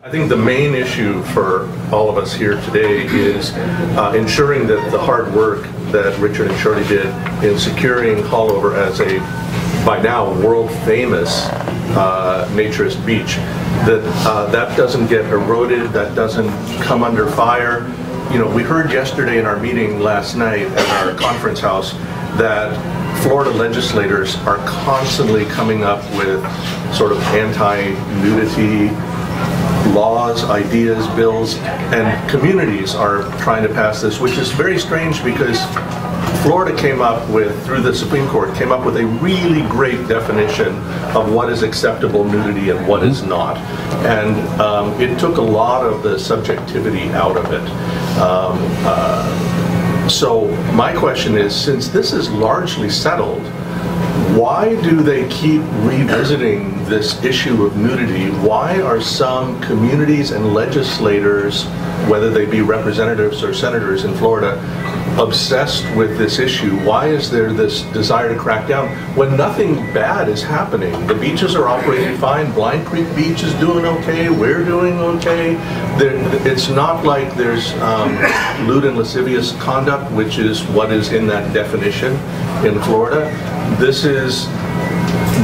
I think the main issue for all of us here today is ensuring that the hard work that Richard and Shorty did in securing Haulover as a, by now, world-famous naturist beach, that doesn't get eroded, that doesn't come under fire. You know, we heard yesterday in our meeting last night at our conference house that Florida legislators are constantly coming up with sort of anti-nudity laws, ideas, bills, and communities are trying to pass this, which is very strange because Florida came up with, through the Supreme Court, came up with a really great definition of what is acceptable nudity and what is not. And it took a lot of the subjectivity out of it. So my question is, since this is largely settled, why do they keep revisiting this issue of nudity? Why are some communities and legislators, whether they be representatives or senators in Florida, obsessed with this issue? Why is there this desire to crack down when nothing bad is happening? The beaches are operating fine. Blind Creek Beach is doing okay. We're doing okay. It's not like there's lewd and lascivious conduct, which is what is in that definition in Florida. This is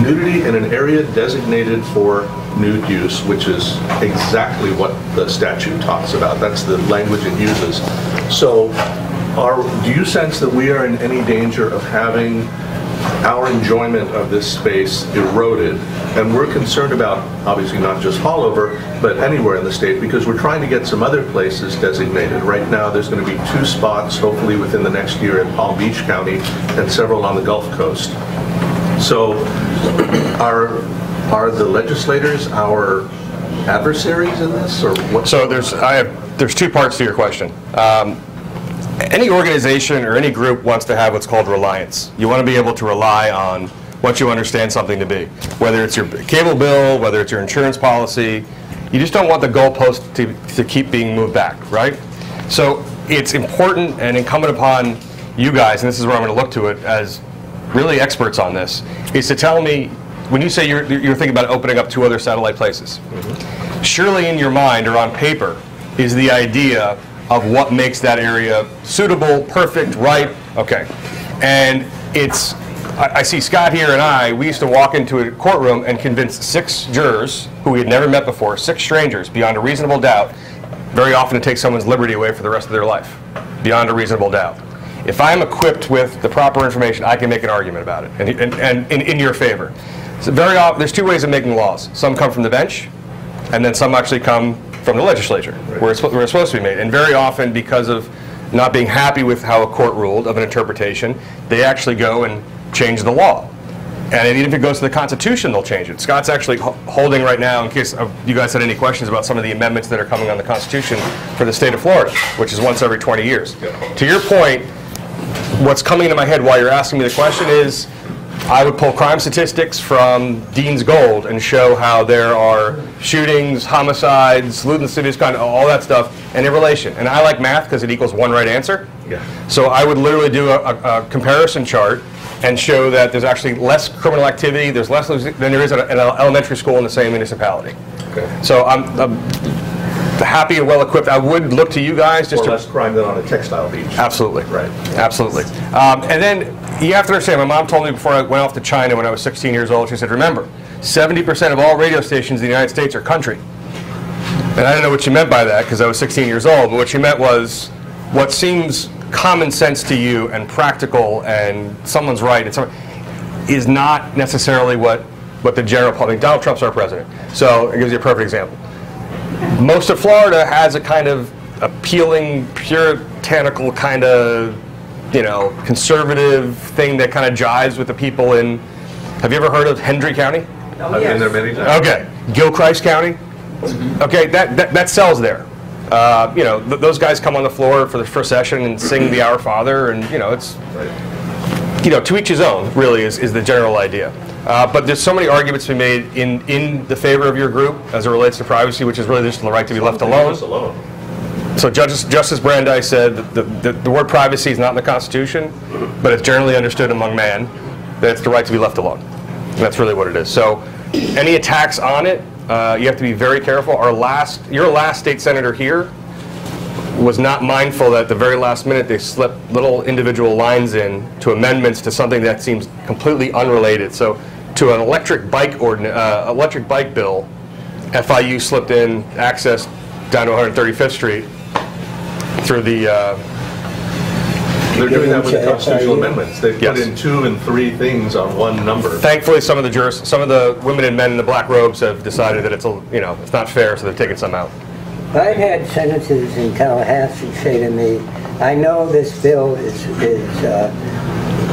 nudity in an area designated for nude use, which is exactly what the statute talks about. That's the language it uses. So do you sense that we are in any danger of having our enjoyment of this space eroded? And we're concerned about, obviously not just Haulover, but anywhere in the state, because we're trying to get some other places designated. Right now there's going to be 2 spots, hopefully within the next year, in Palm Beach County and several on the Gulf Coast. So are the legislators our adversaries in this, or what? So there's 2 parts to your question. Any organization or any group wants to have what's called reliance. You want to be able to rely on what you understand something to be. Whether it's your cable bill, whether it's your insurance policy, you just don't want the goalpost to keep being moved back, right? So it's important and incumbent upon you guys, and this is where I'm going to look to it as really experts on this, is to tell me, when you say you're thinking about opening up 2 other satellite places, surely in your mind or on paper is the idea of what makes that area suitable, perfect, right, okay. And I see Scott here and we used to walk into a courtroom and convince 6 jurors who we had never met before, 6 strangers, beyond a reasonable doubt, very often to take someone's liberty away for the rest of their life, beyond a reasonable doubt. If I'm equipped with the proper information, I can make an argument about it, and in your favor. So very often, there's 2 ways of making laws. Some come from the bench, and then some actually come from the legislature, right, where it's supposed to be made. And very often, because of not being happy with how a court ruled of an interpretation, they actually go and change the law. And even if it goes to the Constitution, they'll change it. Scott's actually holding right now, in case you guys had any questions about some of the amendments that are coming on the Constitution for the state of Florida, which is once every 20 years. Yeah. To your point, what's coming into my head while you're asking me the question is, I would pull crime statistics from Dean's Gold and show how there are shootings, homicides, lewd and lascivious conduct, all that stuff, and in relation. And I like math because it equals 1 right answer. Yeah. So I would literally do a comparison chart and show that there's actually less criminal activity, there's less than there is at an elementary school in the same municipality. Okay. So I'm happy and well equipped. I would look to you guys just to less crime than on a textile beach. Absolutely. Right. Absolutely. And then you have to understand, my mom told me before I went off to China when I was 16 years old, she said, remember, 70% of all radio stations in the United States are country. And I didn't know what she meant by that because I was 16 years old, but what she meant was what seems common sense to you and practical and someone's right is not necessarily what the general public. Donald Trump's our president, so it gives you a perfect example. Most of Florida has a kind of appealing, puritanical kind of, conservative thing that kind of jives with the people in, have you ever heard of Hendry County? Oh, I've been there many times. Okay. Gilchrist County? Okay, that sells there. Those guys come on the floor for the first session and sing the Our Father, and, it's, to each his own, really, is the general idea. But there's so many arguments to be made in the favor of your group as it relates to privacy, which is really just the right to be left alone. So Justice Brandeis said that the word privacy is not in the Constitution, but it's generally understood among man that it's the right to be left alone. And that's really what it is. So any attacks on it you have to be very careful. Your last state senator here was not mindful that at the very last minute they slipped little individual lines in to amendments to something that seems completely unrelated. So to an electric bike bill, FIU slipped in access down to 135th Street through the... They're doing that with the constitutional amendments. They've Yes. put in 2 and 3 things on one number. Thankfully, some of the women and men in the black robes have decided that it's not fair, so they're taking some out. I've had senators in Tallahassee say to me, I know this bill is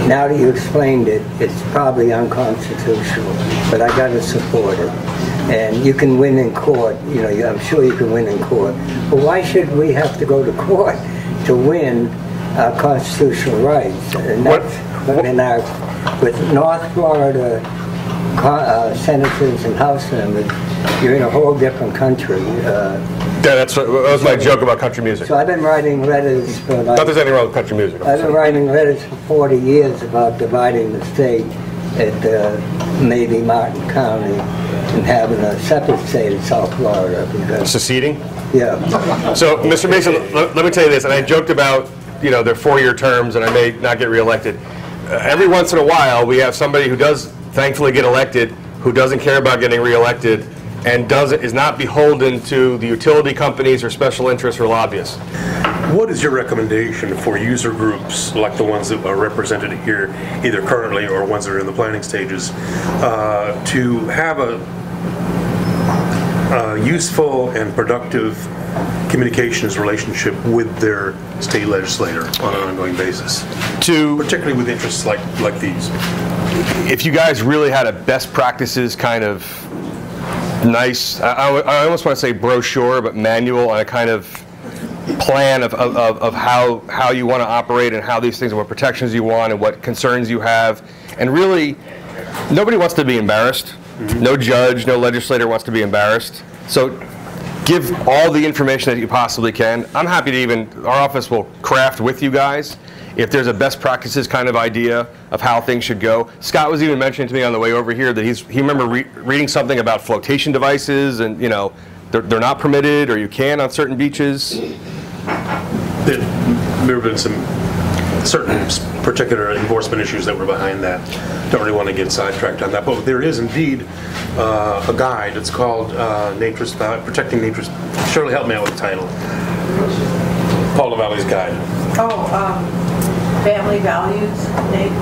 now that you explained it, it's probably unconstitutional, but I got to support it. And you can win in court, I'm sure you can win in court. But why should we have to go to court to win our constitutional rights? And that's with North Florida senators and House members, you're in a whole different country. That was my joke about country music. So I've been writing letters for Not there's anything wrong with country music. I've been writing letters for 40 years about dividing the state at maybe Martin County and having a separate state in South Florida. Seceding? Yeah. So, Mr. Mason, let me tell you this, and I joked about their 4-year terms and I may not get reelected. Every once in a while, we have somebody who does thankfully get elected, who doesn't care about getting reelected, and is not beholden to the utility companies or special interests or lobbyists. What is your recommendation for user groups like the ones that are represented here, either currently or ones that are in the planning stages, to have a useful and productive communications relationship with their state legislator on an ongoing basis, particularly with interests like these? If you guys really had a best practices kind of nice, I almost want to say brochure, but manual on a kind of plan of how you want to operate and how these things and what protections you want and what concerns you have. And really, nobody wants to be embarrassed. No judge, no legislator wants to be embarrassed. So give all the information that you possibly can. I'm happy to our office will craft with you guys if there's a best practices kind of idea of how things should go. Scott was even mentioning to me on the way over here that he remember reading something about flotation devices and they're not permitted or you can on certain beaches. There have been some certain particular enforcement issues that were behind that. Don't really want to get sidetracked on that, but there is indeed a guide. It's called Protecting Nature's. Shirley, help me out with the title. Paul LaValle's Guide. Family values,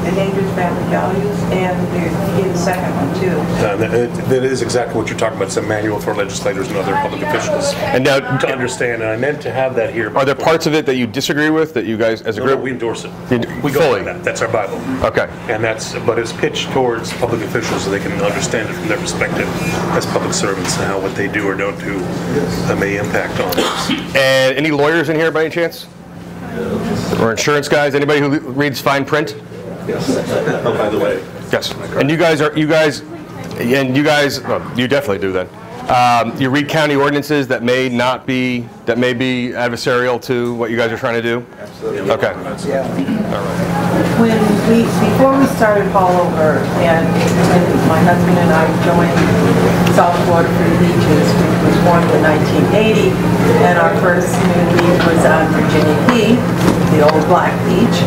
endangered family values, and there's a second one too. That is exactly what you're talking about. It's a manual for legislators and other public officials and now, to understand. And I meant to have that here. Are there parts of it that you disagree with that you guys, as a group? No, we endorse it. We go by that. That's our Bible. Okay. And but it's pitched towards public officials so they can understand it from their perspective as public servants and how what they do or don't do may impact on us. And any lawyers in here by any chance? Or insurance guys? Anybody who reads fine print? Yes. Oh, by the way. Yes. And you guys, well, you definitely do then. You read county ordinances that may be adversarial to what you guys are trying to do? Absolutely. Okay. Yeah. All right. Before we started Haulover, and when my husband and I joined South Florida Free Beaches, which was formed in 1980, and our first nude beach was on Virginia Key, the old black beach.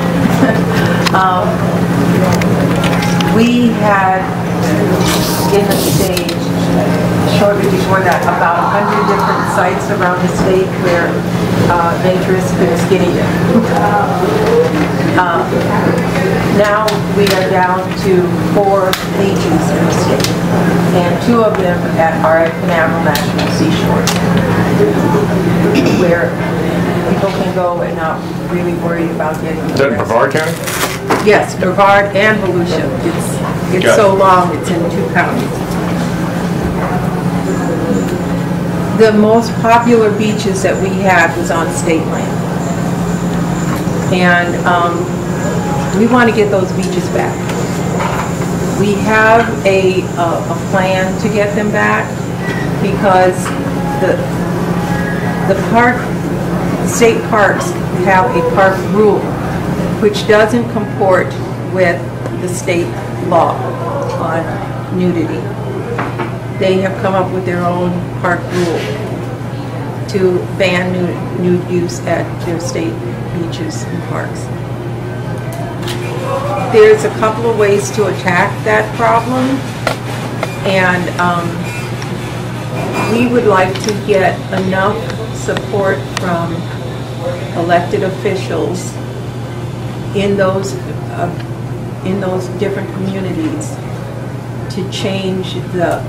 We had in the stage shortly before that about 100 different sites around the state where venturists could skinny dip. Now we are down to 4 beaches in the state, and 2 of them are at Canaveral National Seashore, where people can go and not really worry about getting Is that in Brevard County? Yes, Brevard and Volusia. It's so long, it's in 2 counties. The most popular beaches that we had was on state land. And we want to get those beaches back. We have a plan to get them back because the state parks have a park rule which doesn't comport with the state law on nudity. they have come up with their own park rule to ban nude use at their state beaches and parks. There's a couple of ways to attack that problem, and we would like to get enough support from elected officials in those different communities to change the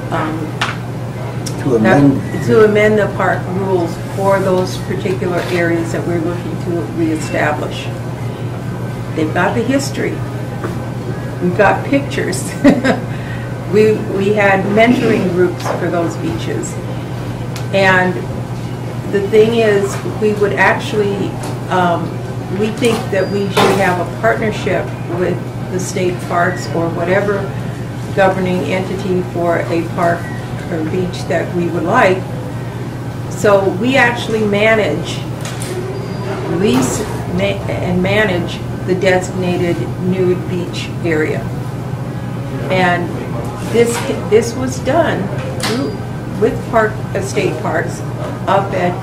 to amend the park rules for those particular areas that we're looking to reestablish. They've got the history. We've got pictures. We had mentoring groups for those beaches. And the thing is, we would actually, we think that we should have a partnership with the state parks or whatever governing entity for a park or beach that we would like. So we actually lease and manage the designated nude beach area. And this was done with state parks up at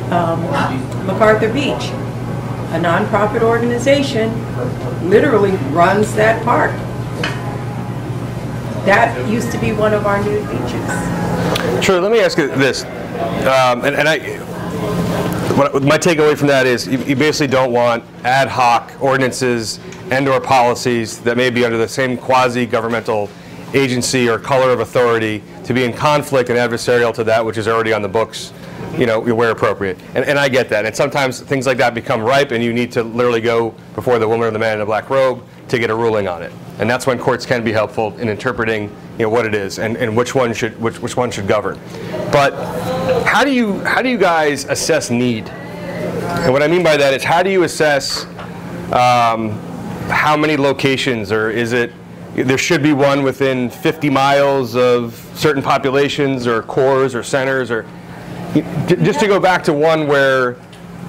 MacArthur Beach. A nonprofit organization literally runs that park. That used to be one of our nude beaches. Sure, let me ask you this. My takeaway from that is you basically don't want ad hoc ordinances and/or policies that may be under the same quasi-governmental agency or color of authority to be in conflict and adversarial to that which is already on the books, where appropriate. And I get that. And sometimes things like that become ripe and you need to literally go before the woman or the man in a black robe to get a ruling on it. And that's when courts can be helpful in interpreting what it is and which one should govern. But how do you guys assess need? And what I mean by that is, how do you assess how many locations, or is it there should be one within 50 miles of certain populations or cores or centers, or just to go back to one where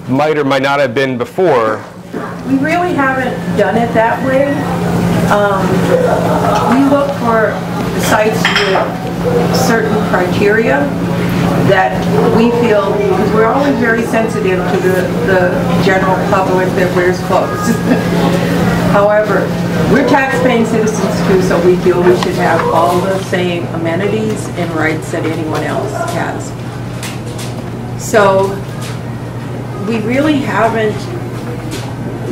might or might not have been before? We really haven't done it that way. We look for sites with certain criteria that we feel, because we're always very sensitive to the general public that wears clothes. However, we're tax-paying citizens too, so we feel we should have all the same amenities and rights that anyone else has. So we really haven't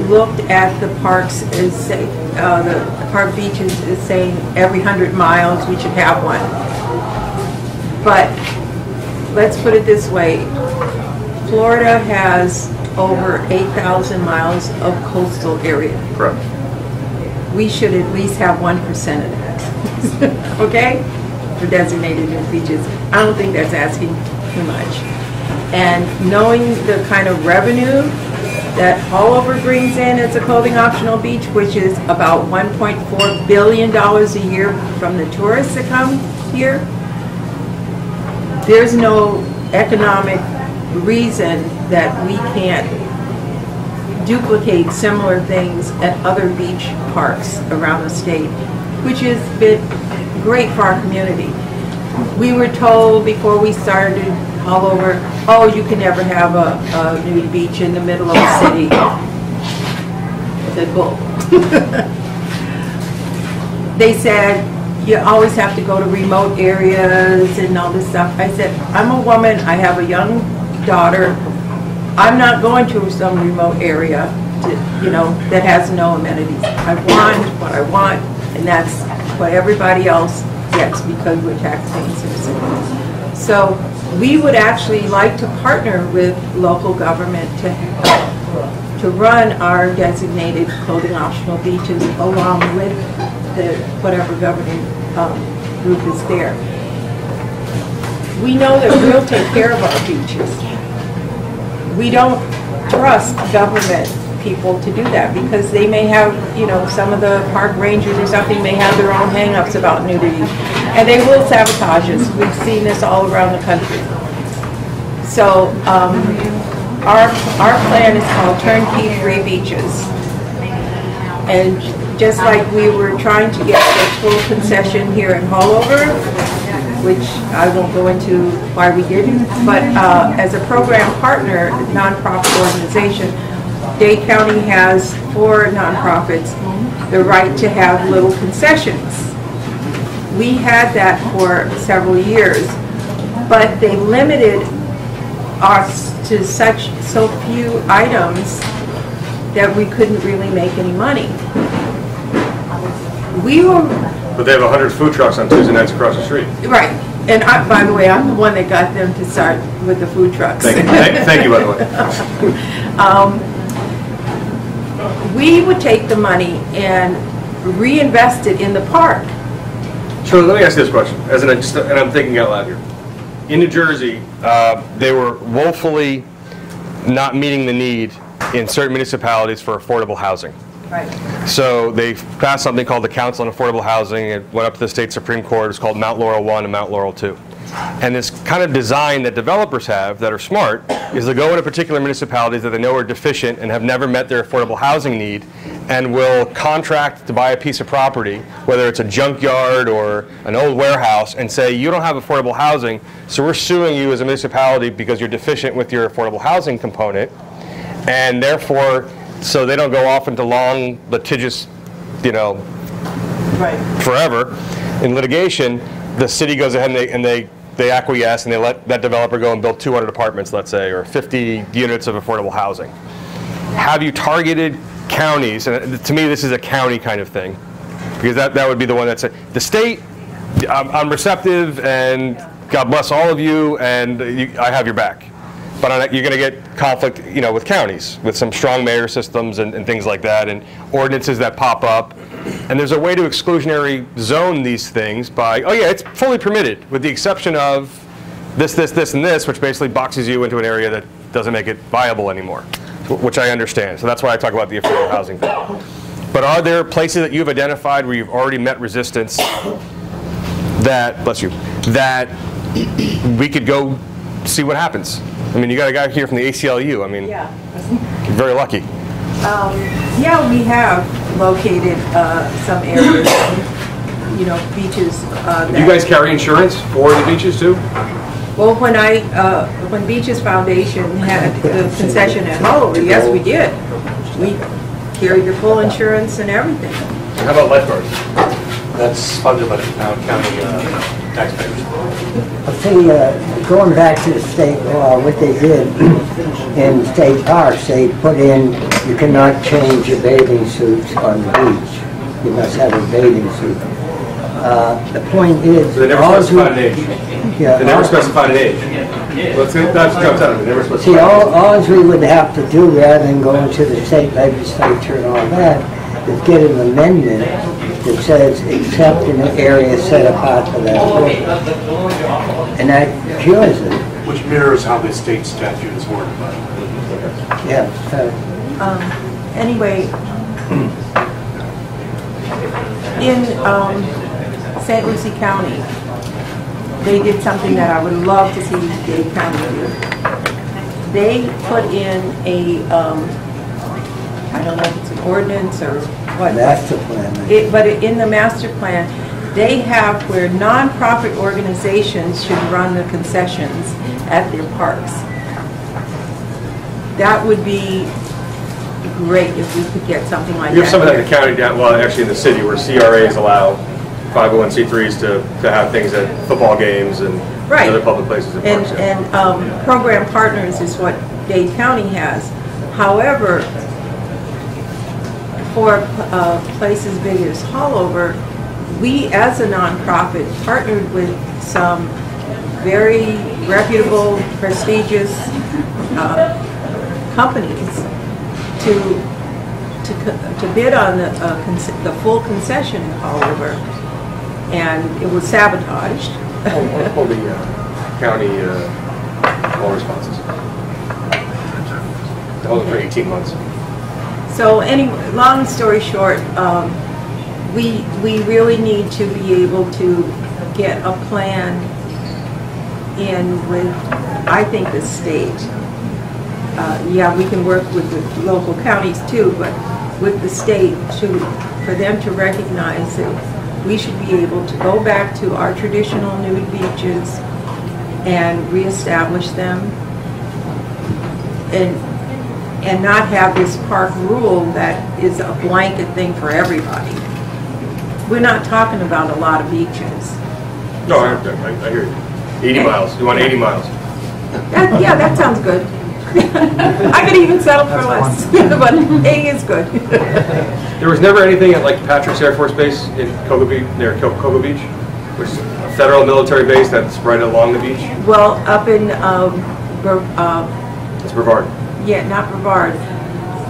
looked at the parks as say, the park beaches as saying every 100 miles we should have one. But let's put it this way, Florida has over 8,000 miles of coastal area. Correct. We should at least have 1% of that, okay? For designated nude beaches. I don't think that's asking too much. And knowing the kind of revenue that Haulover brings in as a clothing optional beach, which is about $1.4 billion a year from the tourists that come here, there's no economic reason that we can't duplicate similar things at other beach parks around the state, which has been great for our community. We were told before we started Haulover, oh, you can never have a nude beach in the middle of the city. I said, bull. They said, you always have to go to remote areas and all this stuff. I said, I'm a woman, I have a young daughter. I'm not going to some remote area that has no amenities. I want what I want, and that's what everybody else gets because we're tax-paying citizens. So we would actually like to partner with local government to run our designated clothing optional beaches along with whatever governing group is there. We know that we'll take care of our beaches. We don't trust government people to do that because they may have, some of the park rangers or something may have their own hang-ups about nudity, and they will sabotage us. We've seen this all around the country. So our plan is called Turnkey Free Beaches, and just like we were trying to get the full concession here in Haulover, which I won't go into why we didn't, but as a program partner, nonprofit organization, Dade County has, for nonprofits, the right to have little concessions. We had that for several years, but they limited us to so few items that we couldn't really make any money. We were... But they have 100 food trucks on Tuesday nights across the street. Right. And by the way, I'm the one that got them to start with the food trucks. Thank you, by the way. We would take the money and reinvest it in the park. Shirley, let me ask you this question, and I'm thinking out loud here. In New Jersey, they were woefully not meeting the need in certain municipalities for affordable housing. Right. So they passed something called the Council on Affordable Housing. It went up to the state Supreme Court. It's called Mount Laurel 1 and Mount Laurel 2. And this kind of design that developers have that are smart is to go into particular municipalities that they know are deficient and have never met their affordable housing need, and will contract to buy a piece of property, whether it's a junkyard or an old warehouse, and say, you don't have affordable housing, so we're suing you as a municipality because you're deficient with your affordable housing component. And therefore, so they don't go off into long, litigious, Right. forever in litigation, the city goes ahead and they acquiesce, and they let that developer go and build 200 apartments, let's say, or 50 units of affordable housing. Have you targeted counties? And to me, this is a county kind of thing, because that would be the one that said, the state, I'm receptive, and God bless all of you, and I have your back. But you're going to get conflict, with counties, with some strong mayor systems and things like that, and ordinances that pop up. And there's a way to exclusionary zone these things by, oh yeah, it's fully permitted, with the exception of this, and this, which basically boxes you into an area that doesn't make it viable anymore, which I understand. So that's why I talk about the affordable housing thing. But are there places that you've identified where you've already met resistance that, bless you, that we could go see what happens? I mean, you got a guy here from the ACLU. I mean, Yeah. you're very lucky. Yeah, we have located some areas, beaches. Do you guys carry insurance for the beaches too? Well, when Beaches Foundation had the concession at Haulover, yes, we did. We carried the full insurance and everything. How about lifeguards? That's funded by the county taxpayers. See, going back to the state law, what they did in state parks, they put in, you cannot change your bathing suits on the beach. You must have a bathing suit. The point is... So they never specified an age? Yeah, They never specified an age? Let's they never specified. See, all we would have to do, rather than going to the state legislature and all that, is get an amendment that says, except in an area set apart for that purpose. And that cures it. Which mirrors how the state statute is worded. Yeah. Anyway, in St. Lucie County, they did something that I would love to see Dade County do. They put in a, I don't know if it's an ordinance or what. Master plan. But in the master plan, they have where nonprofit organizations should run the concessions at their parks. That would be great if we could get something like that. You have something like the county down, well, actually in the city, where CRAs allow 501c3s to have things at football games and right. other public places and parks. And program partners is what Dade County has. However, for places big as Haulover, we as a nonprofit partnered with some very reputable, prestigious companies to bid on the full concession in Haulover, and it was sabotaged. Hold the county all responses. Hold it for 18 months. So anyway, long story short, we really need to be able to get a plan in with, I think, the state. Yeah, we can work with the local counties too, but with the state for them to recognize that we should be able to go back to our traditional nude beaches and reestablish them and not have this park rule that is a blanket thing for everybody. We're not talking about a lot of beaches. No, I hear you. 80 miles. You want 80 miles? Yeah, that sounds good. I could even settle for less, but 80 is good. There was never anything at like Patrick's Air Force Base in Cocoa Beach, near Cocoa Beach, which is a federal military base that's right along the beach. Well, up in It's Brevard. yeah, not Brevard.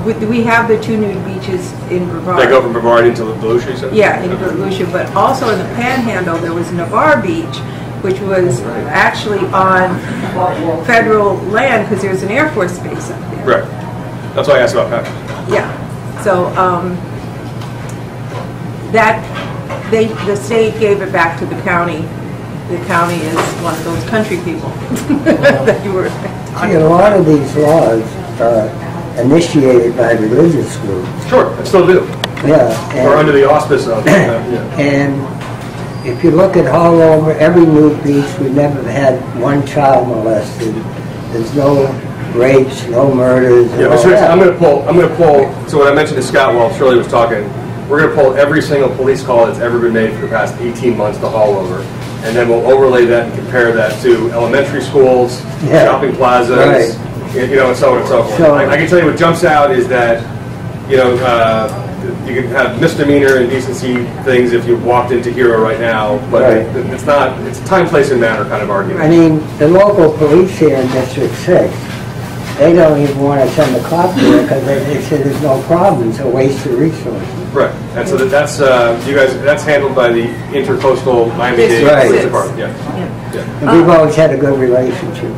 We have the two nude beaches in Brevard. They go from Brevard into Volusia, you said? Yeah, in Volusia, but also in the Panhandle, there was Navarre Beach, which was actually on federal land because there's an Air Force base up there. Right. That's why I asked about Patrick. Yeah. So the state gave it back to the county. The county is one of those country people that you were. See, a lot of these laws are initiated by religious groups. Sure, I still do. Yeah. Or under the auspice of. And if you look at Haulover, every nude beach, we've never had one child molested. There's no rapes, no murders. Yeah, but seriously, I'm going to pull. So what I mentioned to Scott while Shirley was talking, we're going to pull every single police call that's ever been made for the past 18 months to Haulover, and then we'll overlay that and compare that to elementary schools, shopping plazas, and so on and so forth. I can tell you what jumps out is that, you can have misdemeanor and decency things if you walked into Hero right now, but it's not. It's a time, place, and manner kind of argument. I mean, the local police here in District 6, they don't even want to send a cop there because they say there's no problem. It's a waste of resources. Right, and so that's you guys. That's handled by the Intercoastal Miami-Dade Police Department. Yeah. And we've always had a good relationship.